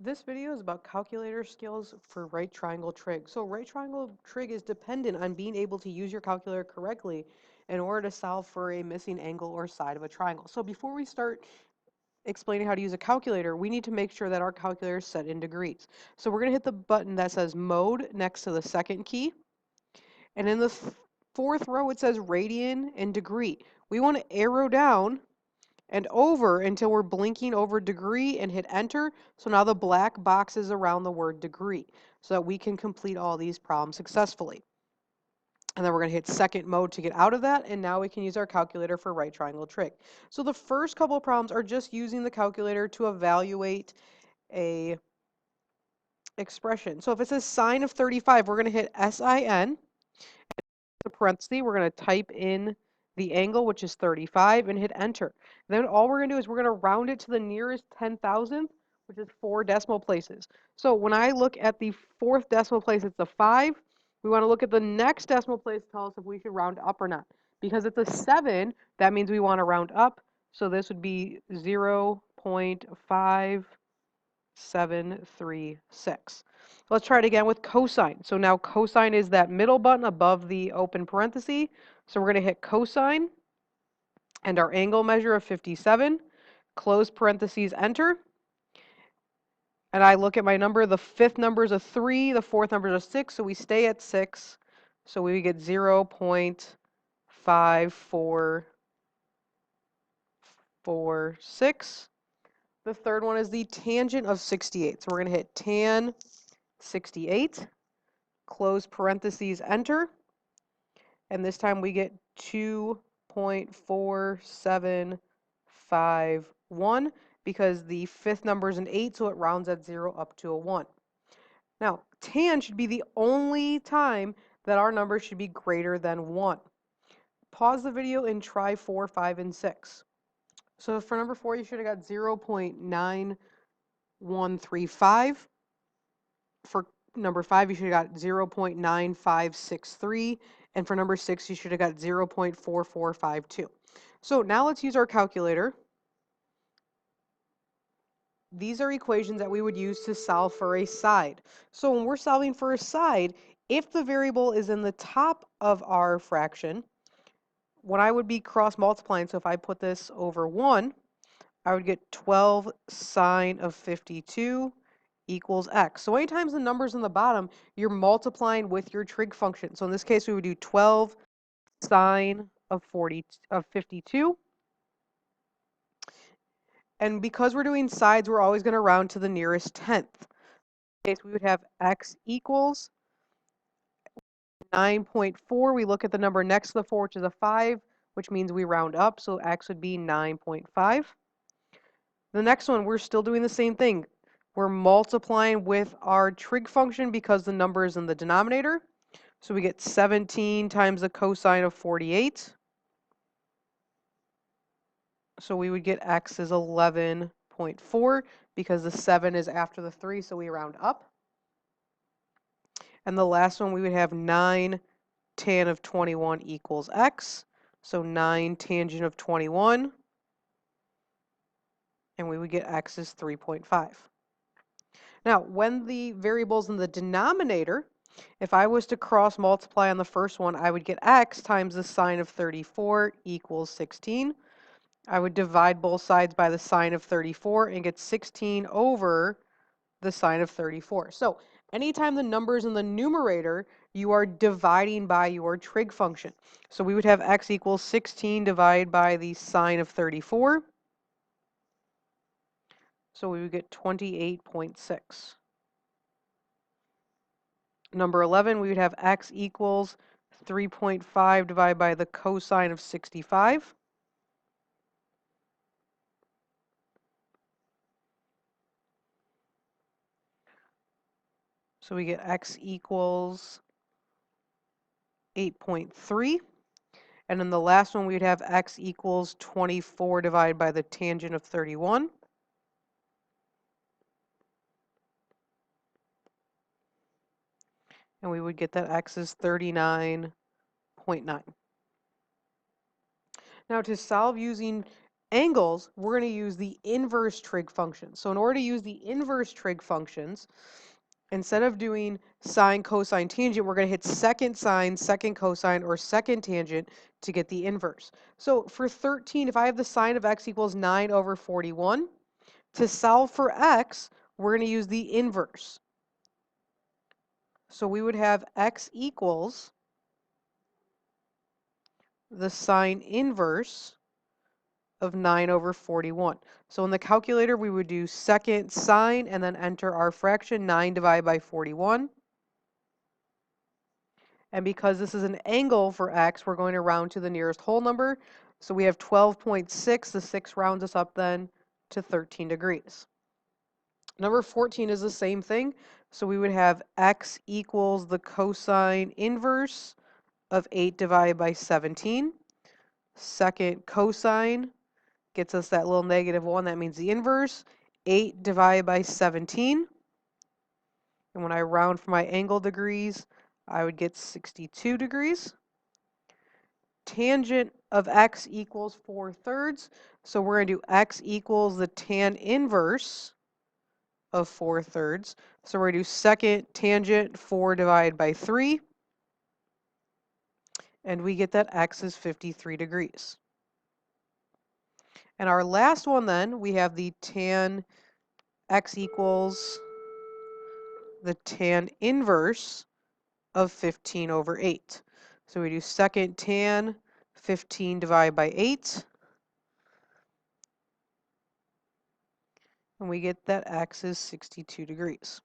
This video is about calculator skills for right triangle trig. So right triangle trig is dependent on being able to use your calculator correctly in order to solve for a missing angle or side of a triangle. So before we start explaining how to use a calculator, we need to make sure that our calculator is set in degrees. So we're going to hit the button that says mode next to the second key. And in the fourth row, it says radian and degree. We want to arrow down and over until we're blinking over degree and hit enter. So now the black box is around the word degree so that we can complete all these problems successfully. And then we're going to hit second mode to get out of that, and now we can use our calculator for right triangle trig. So the first couple of problems are just using the calculator to evaluate a expression. So if it says sine of 35, we're going to hit SIN. The parenthesis, we're going to type in the angle, which is 35, and hit enter. Then all we're going to do is we're going to round it to the nearest 10,000th, which is 4 decimal places. So when I look at the 4th decimal place, it's a 5. We want to look at the next decimal place to tell us if we should round up or not. Because it's a 7, that means we want to round up. So this would be 0.5736. Let's try it again with cosine. So now cosine is that middle button above the open parenthesis. So we're going to hit cosine and our angle measure of 57, close parentheses, enter. And I look at my number. The fifth number is a 3, the fourth number is a 6, so we stay at 6. So we get 0.5446. The third one is the tangent of 68. So we're going to hit tan 68, close parentheses, enter. And this time we get 2.4751 because the fifth number is an 8, so it rounds at 0 up to a 1. Now, tan should be the only time that our number should be greater than 1. Pause the video and try 4, 5, and 6. So for number 4, you should have got 0.9135. For number 5, you should have got 0.9563. And for number 6, you should have got 0.4452. So now let's use our calculator. These are equations that we would use to solve for a side. So when we're solving for a side, if the variable is in the top of our fraction, what I would be cross multiplying, so if I put this over 1, I would get 12 sine of 52 equals x. So anytime the number's in the bottom, you're multiplying with your trig function. So in this case, we would do 12 sine of 52. And because we're doing sides, we're always going to round to the nearest tenth. In this case, we would have x equals 9.4. We look at the number next to the 4, which is a 5, which means we round up. So x would be 9.5. The next one, we're still doing the same thing. We're multiplying with our trig function because the number is in the denominator. So we get 17 times the cosine of 48. So we would get x is 11.4 because the 7 is after the 3, so we round up. And the last one, we would have 9 tan of 21 equals x. So 9 tangent of 21. And we would get x is 3.5. Now, when the variable's in the denominator, if I was to cross multiply on the first one, I would get x times the sine of 34 equals 16. I would divide both sides by the sine of 34 and get 16 over the sine of 34. So anytime the number is in the numerator, you are dividing by your trig function. So we would have x equals 16 divided by the sine of 34. So we would get 28.6. Number 11, we would have x equals 3.5 divided by the cosine of 65. So we get x equals 8.3. And then the last one, we would have x equals 24 divided by the tangent of 31. And we would get that x is 39.9. Now to solve using angles, we're going to use the inverse trig function. So in order to use the inverse trig functions, instead of doing sine, cosine, tangent, we're going to hit second sine, second cosine, or second tangent to get the inverse. So for 13, if I have the sine of x equals 9 over 41, to solve for x, we're going to use the inverse. So we would have x equals the sine inverse of 9 over 41. So in the calculator, we would do second sine and then enter our fraction, 9 divided by 41. And because this is an angle for x, we're going to round to the nearest whole number. So we have 12.6. The 6 rounds us up then to 13 degrees. Number 14 is the same thing. So we would have x equals the cosine inverse of 8 divided by 17. Second cosine gets us that little -1. That means the inverse. 8 divided by 17. And when I round for my angle degrees, I would get 62 degrees. Tangent of x equals 4/3. So we're going to do x equals the tan inverse of 4/3. So we're going to do second tangent 4 divided by 3. And we get that x is 53 degrees. And our last one then, we have the tan x equals the tan inverse of 15 over 8. So we do second tan 15 divided by 8. And we get that x is 62 degrees.